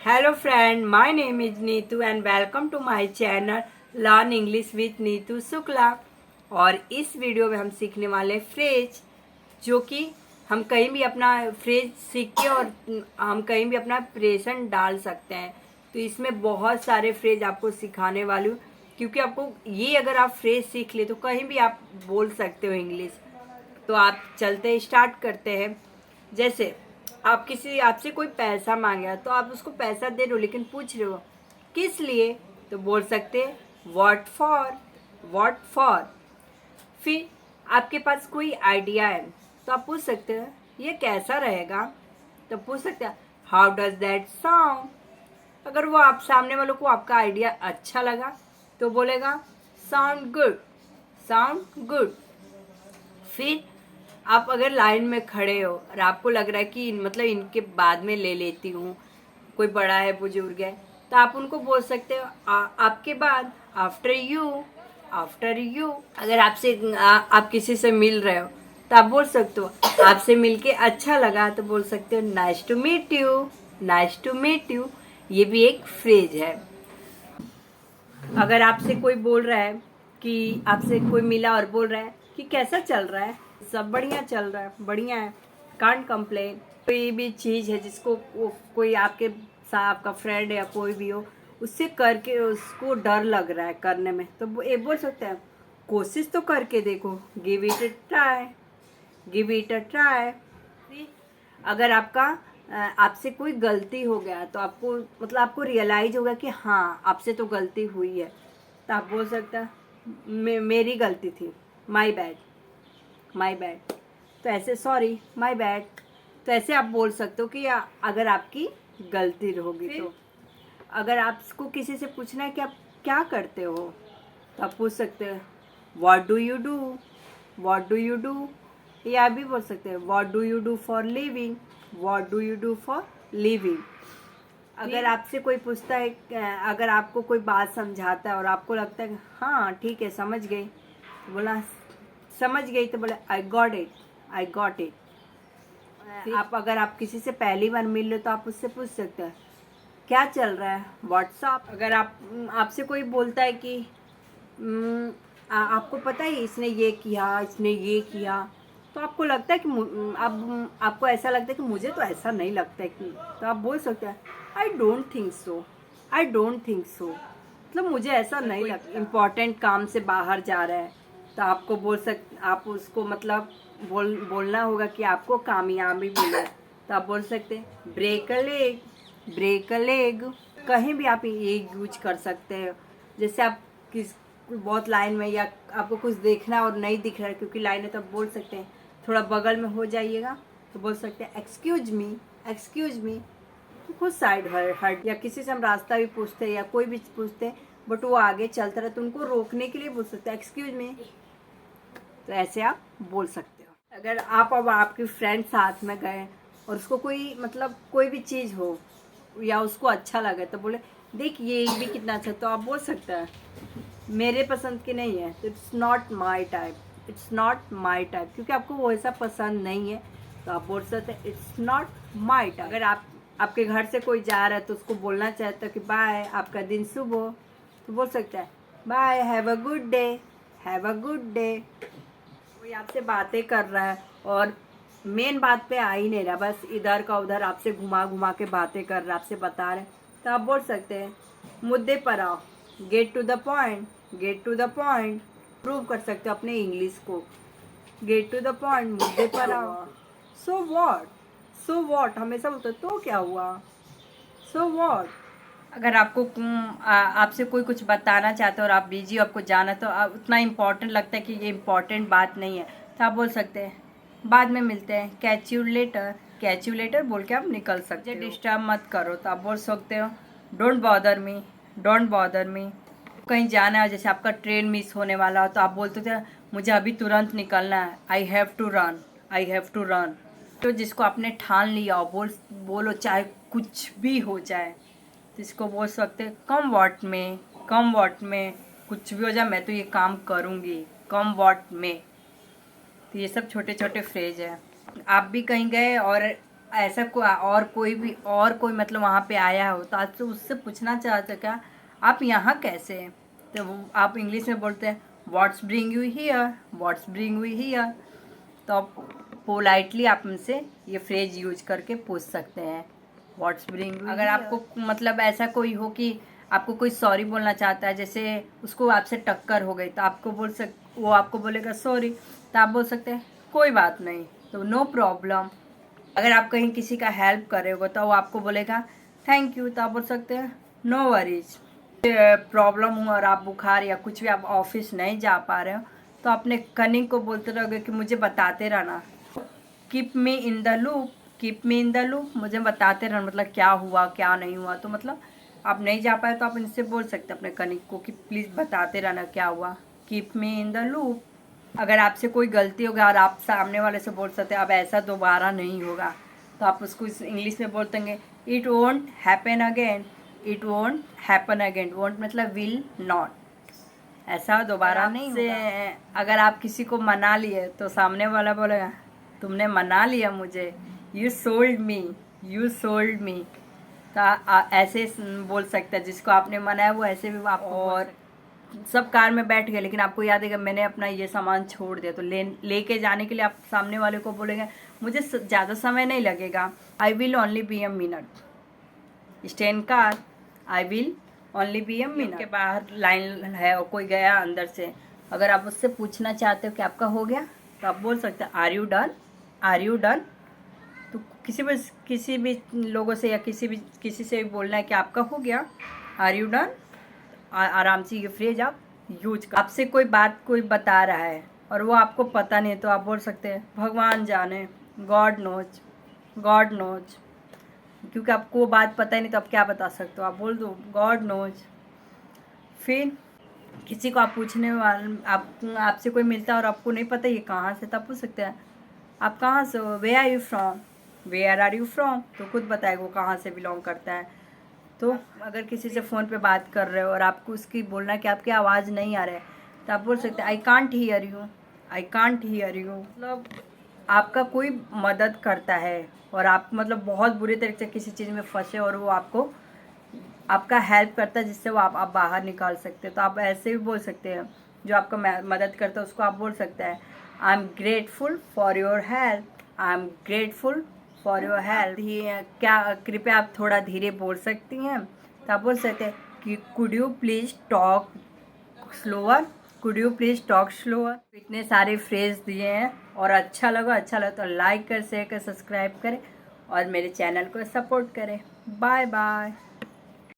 Hello friend, my name is Neetu and welcome to my channel Learn English with Neetu Shukla. और इस video में हम सीखने वाले फ्रेज जो कि हम कहीं भी अपना फ्रेज सीख के और हम कहीं भी अपना प्रेजेंट डाल सकते हैं। तो इसमें बहुत सारे फ्रेज आपको सिखाने वाली हूँ, क्योंकि आपको ये अगर आप फ्रेज सीख ले तो कहीं भी आप बोल सकते हो इंग्लिश। तो आप चलते स्टार्ट करते हैं। जैसे आपसे कोई पैसा मांगा तो आप उसको पैसा दे रहे हो, लेकिन पूछ रहे हो किस लिए, तो बोल सकते हैं व्हाट फॉर। फिर आपके पास कोई आइडिया है तो आप पूछ सकते हैं ये कैसा रहेगा, तो पूछ सकते हैं हाउ डज दैट साउंड। अगर वो आप सामने वालों को आपका आइडिया अच्छा लगा तो बोलेगा साउंड गुड। फिर आप अगर लाइन में खड़े हो और आपको लग रहा है कि मतलब इनके बाद में ले लेती हूँ, कोई बड़ा है बुजुर्ग है, तो आप उनको बोल सकते हो आपके बाद, आफ्टर यू। अगर आप किसी से मिल रहे हो तो आप बोल सकते हो आपसे मिलके अच्छा लगा, तो बोल सकते हो नाइस टू मीट यू। ये भी एक फ्रेज है। अगर आपसे कोई बोल रहा है कि आपसे कोई मिला और बोल रहा है कि कैसा चल रहा है, सब बढ़िया चल रहा है, बढ़िया है, कांट कंप्लेन। कोई भी चीज़ है जिसको कोई आपके साथ आपका फ्रेंड या कोई भी हो, उससे करके उसको डर लग रहा है करने में, तो वो ये बोल सकते हैं कोशिश तो करके देखो, गिव इट अ ट्राई। अगर आपसे कोई गलती हो गया तो आपको रियलाइज होगा कि हाँ आपसे तो गलती हुई है, तो आप बोल सकते हैं मेरी गलती थी, माई बैड। तो ऐसे सॉरी माई बैड। तो ऐसे आप बोल सकते हो कि अगर आपकी गलती होगी तो। अगर आपको किसी से पूछना है कि आप क्या करते हो, तो आप पूछ सकते हैं व्हाट डू यू डू। या भी बोल सकते हैं what do you do for living. अगर आपसे कोई पूछता है, अगर आपको कोई बात समझाता है और आपको लगता है कि हाँ ठीक है समझ गई, तो बोला समझ गई, तो बोले आई गॉट इट। अगर आप किसी से पहली बार मिल लो तो आप उससे पूछ सकते हैं क्या चल रहा है, व्हाट्सअप। अगर आपसे कोई बोलता है कि आपको पता है इसने ये किया, तो आपको लगता है कि आपको ऐसा लगता है कि मुझे तो ऐसा नहीं लगता है कि, तो आप बोल सकते हैं आई डोंट थिंक सो। मतलब मुझे ऐसा नहीं लगता। इम्पोर्टेंट काम से बाहर जा रहा है तो आप उसको मतलब बोलना होगा कि आपको कामयाबी मिले, तो आप बोल सकते हैं ब्रेक अ लेग। कहीं भी आप ये यूज कर सकते हो। जैसे आप बहुत लाइन में, या आपको कुछ देखना और नहीं दिख रहा है क्योंकि लाइन है, तो आप बोल सकते हैं थोड़ा बगल में हो जाइएगा, तो बोल सकते हैं एक्सक्यूज मी। तो खुद साइड हट। या किसी से हम रास्ता भी पूछते हैं या कोई भी पूछते हैं बट वो आगे चलता रहे, तो उनको रोकने के लिए बोल सकते हैं एक्सक्यूज मी। तो ऐसे आप बोल सकते हो। अगर आप अब आपके फ्रेंड साथ में गए और उसको कोई भी चीज़ हो या उसको अच्छा लगे, तो बोले देख ये भी कितना अच्छा, तो आप बोल सकते हैं मेरे पसंद की नहीं है, तो इट्स नॉट माई टाइप, क्योंकि आपको वो ऐसा पसंद नहीं है, तो आप बोल सकते हैं इट्स नॉट माई टाइप। अगर आपके घर से कोई जा रहा है तो उसको बोलना चाहते हो कि बाय, आपका दिन शुभ हो, तो बोल सकते हैं bye, have a good day. कोई आपसे बातें कर रहा है और मेन बात पे आ ही नहीं रहा, बस इधर का उधर आपसे घुमा घुमा के बातें कर रहा है, आपसे बता रहे, तो आप बोल सकते हैं मुद्दे पर आओ, get to the point. Prove कर सकते हो अपने इंग्लिश को, गेट टू द पॉइंट, मुद्दे पर आओ। सो वॉट हमेशा बोलते हो, तो क्या हुआ, सो वॉट। अगर आपसे कोई कुछ बताना चाहता है और आप बिजी हो, आपको जाना, तो उतना इम्पोर्टेंट लगता है कि ये इम्पोर्टेंट बात नहीं है, तो आप बोल सकते हैं बाद में मिलते हैं, कैच यू लेटर बोल के आप निकल सकते हो। डिस्टर्ब मत करो, तो आप बोल सकते हो डोंट बॉदर मी। कहीं जाना है, जैसे आपका ट्रेन मिस होने वाला हो, तो आप बोलते थे मुझे अभी तुरंत निकलना है, आई हैव टू रन। तो जिसको आपने ठान लिया हो, बोलो चाहे कुछ भी हो जाए, तो इसको बोल सकते हैं कम वॉट में, कुछ भी हो जाए मैं तो ये काम करूँगी, कम वॉट में। तो ये सब छोटे छोटे फ्रेज है। आप भी कहीं गए और ऐसा और कोई मतलब वहाँ पे आया हो तो आपसे उससे पूछना चाहते क्या आप यहाँ कैसे हैं, तो आप इंग्लिश में बोलते हैं what's bring you here, what's bring you here. तो आप पोलाइटली आप उनसे ये फ्रेज यूज करके पूछ सकते हैं व्हाट्स ब्रिंग यू। अगर आपको मतलब ऐसा कोई हो कि आपको कोई सॉरी बोलना चाहता है, जैसे उसको आपसे टक्कर हो गई तो वो आपको बोलेगा सॉरी, तो आप बोल सकते हैं कोई बात नहीं, तो नो प्रॉब्लम। अगर आप कहीं किसी का हेल्प कर रहे हो तो वो आपको बोलेगा थैंक यू, तो आप बोल सकते हैं नो वरीज। प्रॉब्लम हुआ और आप बुखार या कुछ भी आप ऑफिस नहीं जा पा रहे हो तो अपने कनिंग को बोलते रहोगे कि मुझे बताते रहना, keep me in the loop, keep me in the loop, मुझे बताते रहना, मतलब क्या हुआ क्या नहीं हुआ। तो मतलब आप नहीं जा पाए तो आप इनसे बोल सकते हैं अपने कनिंग को कि प्लीज़ बताते रहना क्या हुआ, keep me in the loop. अगर आपसे कोई गलती होगा और आप सामने वाले से बोल सकते हैं अब ऐसा दोबारा नहीं होगा, तो आप उसको इंग्लिश में बोल देंगे it won't happen again, it won't happen again. Won't मतलब विल नॉट, ऐसा दोबारा नहीं होगा। अगर आप किसी को मना लिए तो सामने वाला बोलेगा तुमने मना लिया मुझे, you sold me, you sold me. तो ऐसे बोल सकते हैं, जिसको आपने मनाया वो ऐसे भी आप। और सब कार में बैठ गए लेकिन आपको याद है कि मैंने अपना ये सामान छोड़ दिया, तो लेके जाने के लिए आप सामने वाले को बोलेंगे मुझे ज़्यादा समय नहीं लगेगा, I will only be a minute, stay in car, I will only be a minute. के बाहर लाइन है और कोई गया अंदर से, अगर आप उससे पूछना चाहते हो कि आपका हो गया तो आप बोल सकते हैं are you done, are you done. तो किसी भी लोगों से या किसी से भी बोलना है कि आपका हो गया, आर यू डन, आराम से ये फ्रेज आप यूज कर। आपसे कोई बता रहा है और वो आपको पता नहीं, तो आप बोल सकते हैं भगवान जाने, गॉड नोज, गॉड नोज। क्योंकि आपको वो बात पता ही नहीं तो आप क्या बता सकते हो, आप बोल दो गॉड नोज। फिर किसी को आप पूछने वाले आपसे कोई मिलता है और आपको नहीं पता ये कहाँ से, तब पूछ सकते हैं आप कहाँ से हो, where are you from, where are you from, तो खुद बताएगा वो कहाँ से बिलोंग करता है। तो अगर किसी से फ़ोन पे बात कर रहे हो और आपको उसकी बोलना है कि आपकी आवाज़ नहीं आ रहा है, तो आप बोल सकते हैं I can't hear you, I can't hear you. मतलब आपका कोई मदद करता है और आप मतलब बहुत बुरी तरीके से किसी चीज़ में फंसे और वो आपका हेल्प करता है जिससे वो आप बाहर निकाल सकते हैं, तो आप ऐसे भी बोल सकते हैं। जो आपका मदद करता है उसको आप बोल सकते हैं I am grateful for your help, I am grateful for your help. क्या कृपया आप थोड़ा धीरे बोल सकती हैं, तो आप बोल सकते हैं कि could you please talk slower, could you please talk slower. इतने सारे फ्रेज दिए हैं और अच्छा लगा तो लाइक कर, शेयर कर, सब्सक्राइब करें और मेरे चैनल को सपोर्ट करें। Bye bye.